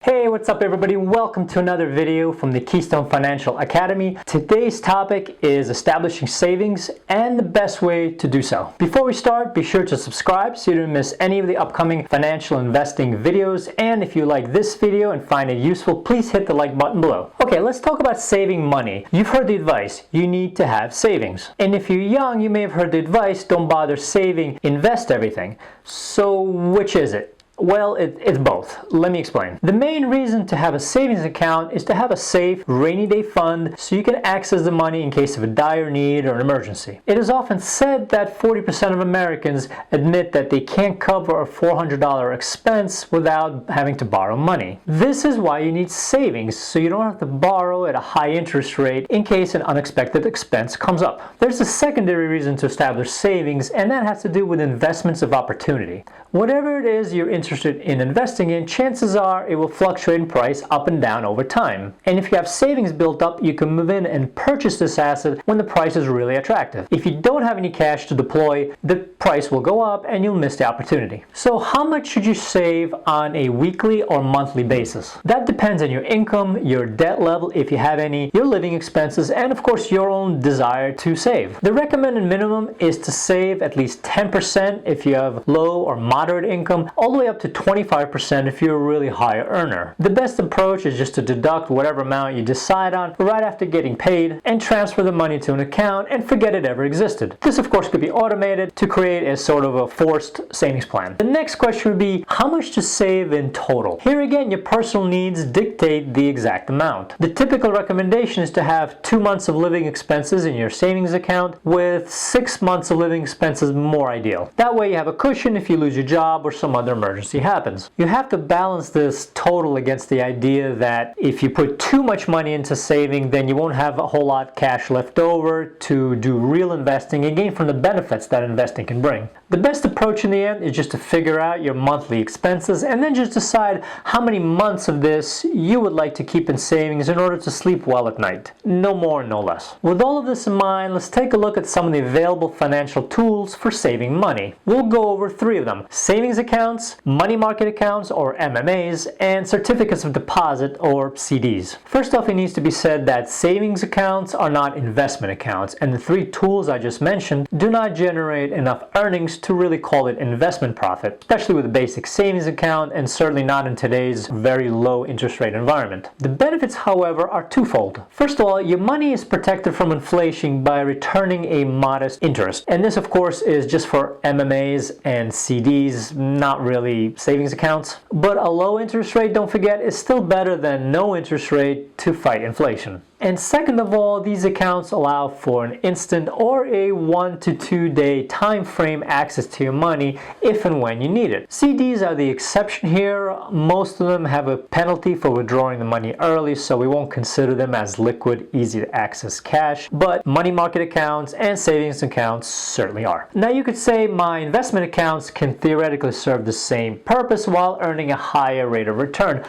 Hey, what's up everybody? Welcome to another video from the Keystone Financial Academy. Today's topic is establishing savings and the best way to do so. Before we start, be sure to subscribe so you don't miss any of the upcoming financial investing videos. And if you like this video and find it useful, please hit the like button below. Okay, let's talk about saving money. You've heard the advice, you need to have savings. And if you're young, you may have heard the advice, don't bother saving, invest everything. So which is it? Well, it's both. Let me explain. The main reason to have a savings account is to have a safe, rainy day fund so you can access the money in case of a dire need or an emergency. It is often said that 40% of Americans admit that they can't cover a $400 expense without having to borrow money. This is why you need savings, so you don't have to borrow at a high interest rate in case an unexpected expense comes up. There's a secondary reason to establish savings, and that has to do with investments of opportunity. Whatever it is you're interested in investing in, chances are it will fluctuate in price up and down over time. And if you have savings built up, you can move in and purchase this asset when the price is really attractive. If you don't have any cash to deploy, the price will go up and you'll miss the opportunity. So how much should you save on a weekly or monthly basis? That depends on your income, your debt level, if you have any, your living expenses, and of course your own desire to save. The recommended minimum is to save at least 10% if you have low or moderate income, all the way up to 25% if you're a really high earner. The best approach is just to deduct whatever amount you decide on right after getting paid and transfer the money to an account and forget it ever existed. This of course could be automated to create a sort of a forced savings plan. The next question would be how much to save in total. Here again, your personal needs dictate the exact amount. The typical recommendation is to have 2 months of living expenses in your savings account, with 6 months of living expenses more ideal. That way you have a cushion if you lose your job or some other emergency happens. You have to balance this total against the idea that if you put too much money into saving, then you won't have a whole lot cash left over to do real investing and gain from the benefits that investing can bring. The best approach in the end is just to figure out your monthly expenses and then just decide how many months of this you would like to keep in savings in order to sleep well at night. No more, no less. With all of this in mind, let's take a look at some of the available financial tools for saving money. We'll go over 3 of them: savings accounts, money market accounts or MMAs, and certificates of deposit or CDs. First off, it needs to be said that savings accounts are not investment accounts, and the 3 tools I just mentioned do not generate enough earnings to really call it investment profit, especially with a basic savings account and certainly not in today's very low interest rate environment. The benefits, however, are twofold. First of all, your money is protected from inflation by returning a modest interest, and this of course is just for MMAs and CDs, not really savings accounts. But a low interest rate, don't forget, is still better than no interest rate to fight inflation. And second of all, these accounts allow for an instant or a 1 to 2 day time frame access to your money if and when you need it. CDs are the exception here. Most of them have a penalty for withdrawing the money early, so we won't consider them as liquid, easy to access cash, but money market accounts and savings accounts certainly are. Now you could say my investment accounts can theoretically serve the same purpose while earning a higher rate of return.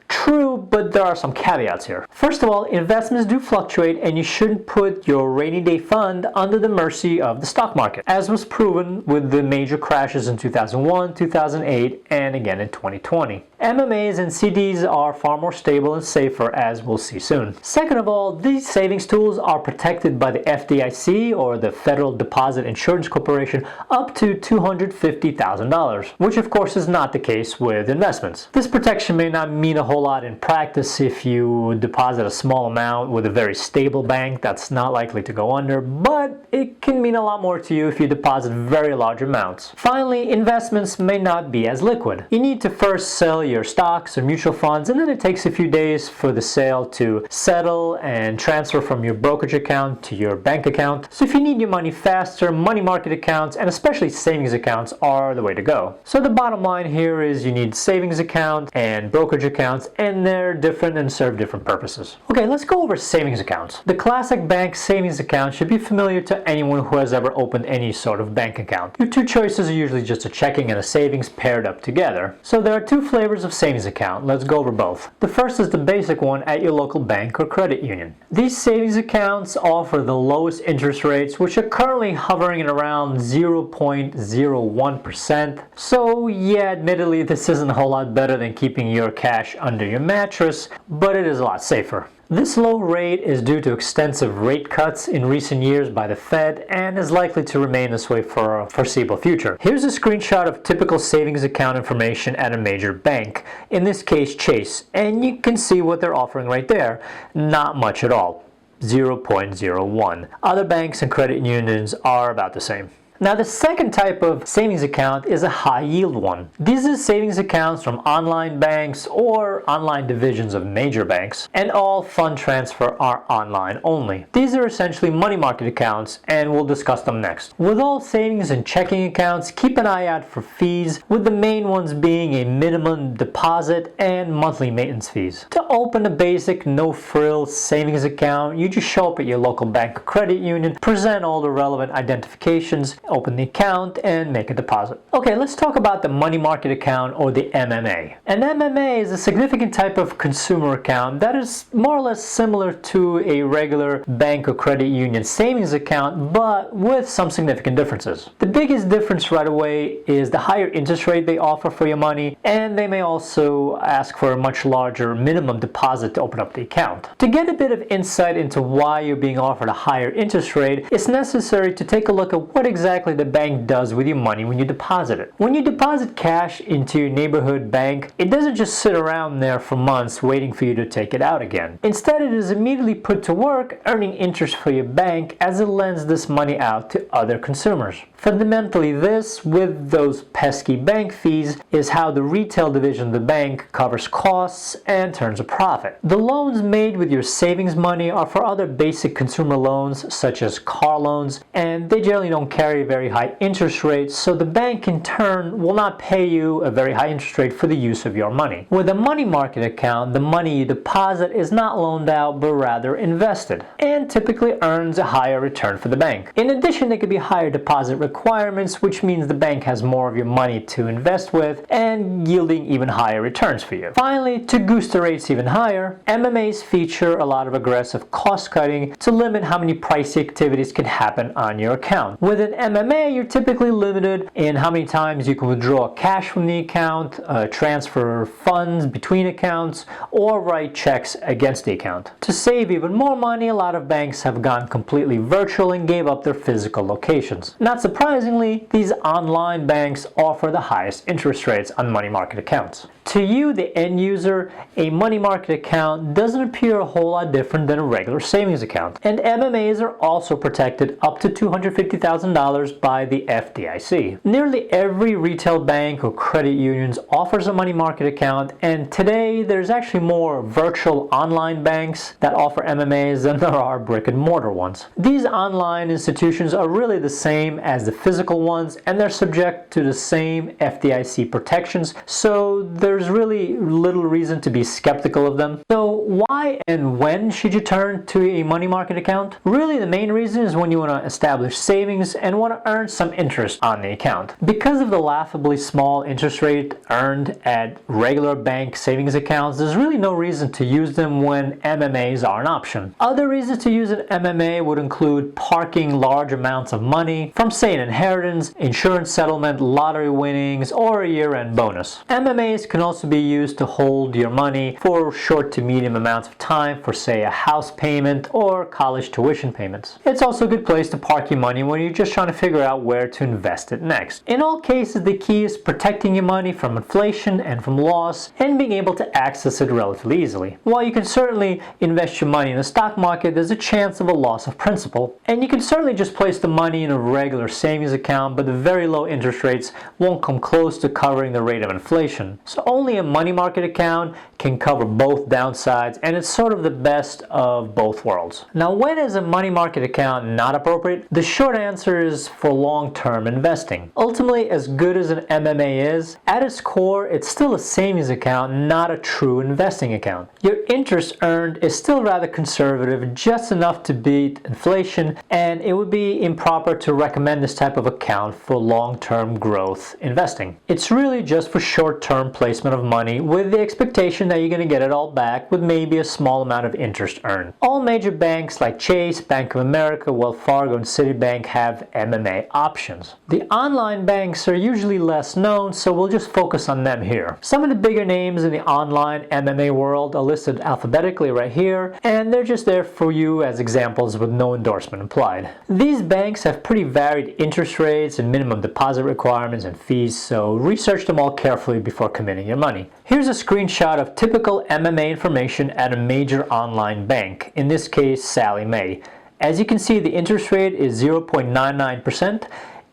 True, but there are some caveats here. First of all, investments do fluctuate and you shouldn't put your rainy day fund under the mercy of the stock market, as was proven with the major crashes in 2001, 2008, and again in 2020. MMAs and CDs are far more stable and safer, as we'll see soon. Second of all, these savings tools are protected by the FDIC, or the Federal Deposit Insurance Corporation, up to $250,000, which of course is not the case with investments. This protection may not mean a whole lot in practice if you deposit a small amount with a very stable bank that's not likely to go under, but it can mean a lot more to you if you deposit very large amounts. Finally, investments may not be as liquid. You need to first sell your stocks or mutual funds, and then it takes a few days for the sale to settle and transfer from your brokerage account to your bank account. So if you need your money faster, money market accounts and especially savings accounts are the way to go. So the bottom line here is you need savings accounts and brokerage accounts, and they're different and serve different purposes. Okay, let's go over savings accounts. The classic bank savings account should be familiar to anyone who has ever opened any sort of bank account. Your 2 choices are usually just a checking and a savings paired up together. So there are 2 flavors categories of savings account. Let's go over both. The first is the basic one at your local bank or credit union. These savings accounts offer the lowest interest rates, which are currently hovering at around 0.01%. So yeah, admittedly, this isn't a whole lot better than keeping your cash under your mattress, but it is a lot safer. This low rate is due to extensive rate cuts in recent years by the Fed and is likely to remain this way for a foreseeable future. Here's a screenshot of typical savings account information at a major bank, in this case Chase, and you can see what they're offering right there. Not much at all, 0.01. Other banks and credit unions are about the same. Now, the second type of savings account is a high yield one. These are savings accounts from online banks or online divisions of major banks, and all fund transfer are online only. These are essentially money market accounts, and we'll discuss them next. With all savings and checking accounts, keep an eye out for fees, with the main ones being a minimum deposit and monthly maintenance fees. To open a basic no-frills savings account, you just show up at your local bank or credit union, present all the relevant identifications, open the account, and make a deposit. Okay, let's talk about the money market account, or the MMA. An MMA is a significant type of consumer account that is more or less similar to a regular bank or credit union savings account, but with some significant differences. The biggest difference right away is the higher interest rate they offer for your money, and they may also ask for a much larger minimum deposit to open up the account. To get a bit of insight into why you're being offered a higher interest rate, it's necessary to take a look at what exactly the bank does with your money when you deposit it. When you deposit cash into your neighborhood bank, it doesn't just sit around there for months waiting for you to take it out again. Instead, it is immediately put to work earning interest for your bank as it lends this money out to other consumers. Fundamentally, this, with those pesky bank fees, is how the retail division of the bank covers costs and turns a profit. The loans made with your savings money are for other basic consumer loans, such as car loans, and they generally don't carry very high interest rates, so the bank in turn will not pay you a very high interest rate for the use of your money. With a money market account, the money you deposit is not loaned out but rather invested, and typically earns a higher return for the bank. In addition, there could be higher deposit requirements, which means the bank has more of your money to invest with and yielding even higher returns for you. Finally, to goose the rates even higher, MMAs feature a lot of aggressive cost cutting to limit how many pricey activities can happen on your account. With an MMA, you're typically limited in how many times you can withdraw cash from the account, transfer funds between accounts, or write checks against the account. To save even more money, a lot of banks have gone completely virtual and gave up their physical locations. Not surprisingly, these online banks offer the highest interest rates on money market accounts. To you, the end user, a money market account doesn't appear a whole lot different than a regular savings account. And MMAs are also protected up to $250,000 by the FDIC. Nearly every retail bank or credit unions offers a money market account, and today there's actually more virtual online banks that offer MMAs than there are brick and mortar ones. These online institutions are really the same as the physical ones, and they're subject to the same FDIC protections, so there's really little reason to be skeptical of them. So why and when should you turn to a money market account? Really, the main reason is when you want to establish savings and want to earn some interest on the account. Because of the laughably small interest rate earned at regular bank savings accounts, there's really no reason to use them when MMAs are an option. Other reasons to use an MMA would include parking large amounts of money from, say, an inheritance, insurance settlement, lottery winnings, or a year-end bonus. MMAs can also be used to hold your money for short to medium amounts of time for, say, a house payment or college tuition payments. It's also a good place to park your money when you're just trying to figure out where to invest it next. In all cases, the key is protecting your money from inflation and from loss and being able to access it relatively easily. While you can certainly invest your money in the stock market, there's a chance of a loss of principal. And you can certainly just place the money in a regular savings account, but the very low interest rates won't come close to covering the rate of inflation. So only a money market account can cover both downsides, and it's sort of the best of both worlds. Now, when is a money market account not appropriate? The short answer is for long-term investing. Ultimately, as good as an MMA is, at its core, it's still a savings account, not a true investing account. Your interest earned is still rather conservative, just enough to beat inflation, and it would be improper to recommend this type of account for long-term growth investing. It's really just for short-term placement of money with the expectation that you're going to get it all back with maybe a small amount of interest earned. All major banks like Chase, Bank of America, Wells Fargo, and Citibank have MMA options. The online banks are usually less known, so we'll just focus on them here. Some of the bigger names in the online MMA world are listed alphabetically right here, and they're just there for you as examples with no endorsement implied. These banks have pretty varied interest rates and minimum deposit requirements and fees, so research them all carefully before committing your money. Here's a screenshot of typical MMA information at a major online bank, in this case Sallie Mae. As you can see, the interest rate is 0.99%.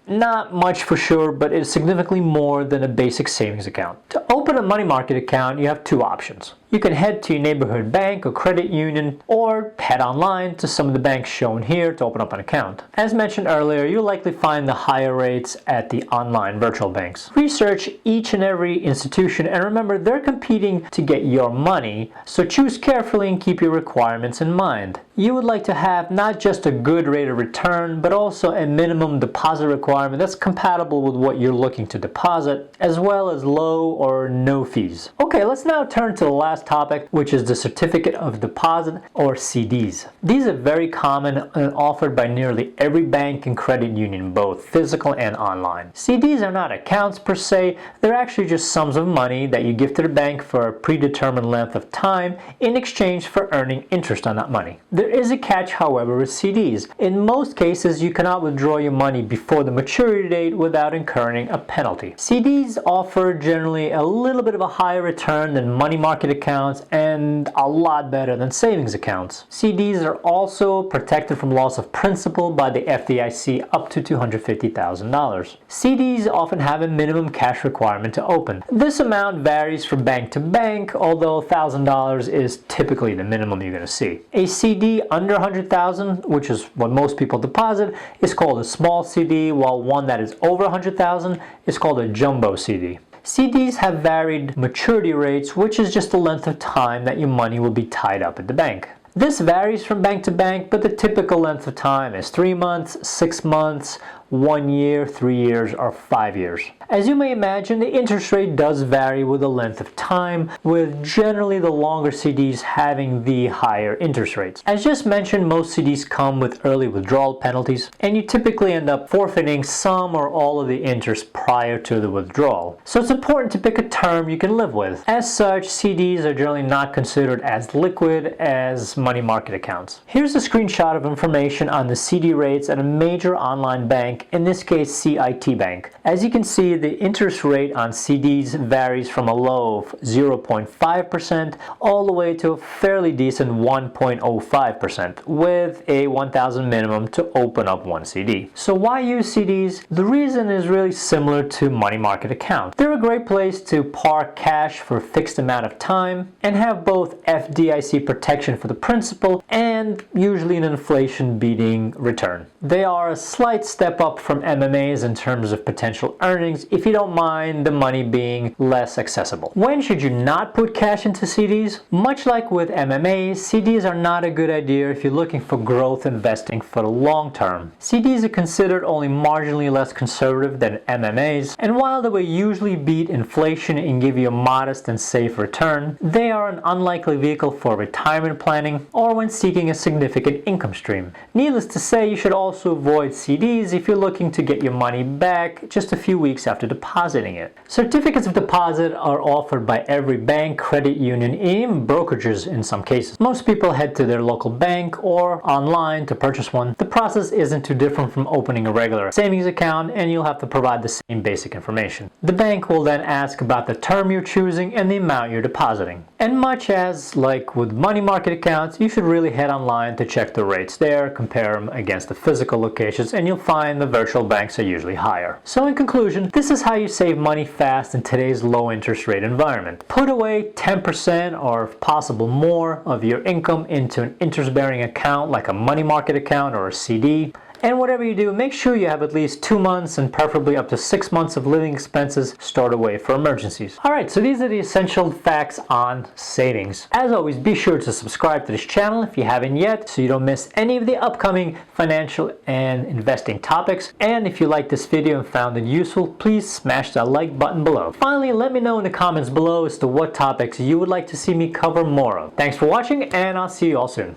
Not much for sure, but it's significantly more than a basic savings account. To open a money market account, you have two options. You can head to your neighborhood bank or credit union, or head online to some of the banks shown here to open up an account. As mentioned earlier, you'll likely find the higher rates at the online virtual banks. Research each and every institution, and remember, they're competing to get your money, so choose carefully and keep your requirements in mind. You would like to have not just a good rate of return, but also a minimum deposit requirement that's compatible with what you're looking to deposit, as well as low or no fees. Okay, let's now turn to the last topic, which is the certificate of deposit, or CDs. These are very common and offered by nearly every bank and credit union, both physical and online. CDs are not accounts per se, they're actually just sums of money that you give to the bank for a predetermined length of time in exchange for earning interest on that money. There is a catch, however, with CDs. In most cases, you cannot withdraw your money before the maturity date without incurring a penalty. CDs offer generally a little bit of a higher return than money market accounts and a lot better than savings accounts. CDs are also protected from loss of principal by the FDIC up to $250,000. CDs often have a minimum cash requirement to open. This amount varies from bank to bank, although $1,000 is typically the minimum you're going to see. A CD under $100,000, which is what most people deposit, is called a small CD, while one that is over $100,000 is called a jumbo CD. CDs have varied maturity rates, which is just the length of time that your money will be tied up at the bank. This varies from bank to bank, but the typical length of time is 3 months, 6 months, 1 year, 3 years, or 5 years. As you may imagine, the interest rate does vary with the length of time, with generally the longer CDs having the higher interest rates. As just mentioned, most CDs come with early withdrawal penalties, and you typically end up forfeiting some or all of the interest prior to the withdrawal. So it's important to pick a term you can live with. As such, CDs are generally not considered as liquid as money market accounts. Here's a screenshot of information on the CD rates at a major online bank, in this case CIT Bank. As you can see, the interest rate on CDs varies from a low of 0.5% all the way to a fairly decent 1.05% with a $1,000 minimum to open up one CD. So why use CDs? The reason is really similar to money market accounts. They're a great place to park cash for a fixed amount of time and have both FDIC protection for the principal and usually an inflation-beating return. They are a slight step up from MMAs in terms of potential earnings if you don't mind the money being less accessible. When should you not put cash into CDs? Much like with MMAs, CDs are not a good idea if you're looking for growth investing for the long term. CDs are considered only marginally less conservative than MMAs, and while they will usually beat inflation and give you a modest and safe return, they are an unlikely vehicle for retirement planning or when seeking a significant income stream. Needless to say, you should also avoid CDs if you're looking to get your money back just a few weeks after depositing it. Certificates of deposit are offered by every bank, credit union, and even brokerages in some cases. Most people head to their local bank or online to purchase one. The process isn't too different from opening a regular savings account, and you'll have to provide the same basic information. The bank will then ask about the term you're choosing and the amount you're depositing. And much as like with money market accounts, you should really head online to check the rates there, compare them against the physical locations, and you'll find the virtual banks are usually higher. So in conclusion, this is how you save money fast in today's low interest rate environment. Put away 10% or if possible more of your income into an interest-bearing account like a money market account or a CD. And whatever you do, make sure you have at least 2 months and preferably up to 6 months of living expenses stored away for emergencies. Alright, so these are the essential facts on savings. As always, be sure to subscribe to this channel if you haven't yet so you don't miss any of the upcoming financial and investing topics. And if you liked this video and found it useful, please smash that like button below. Finally, let me know in the comments below as to what topics you would like to see me cover more of. Thanks for watching, and I'll see you all soon.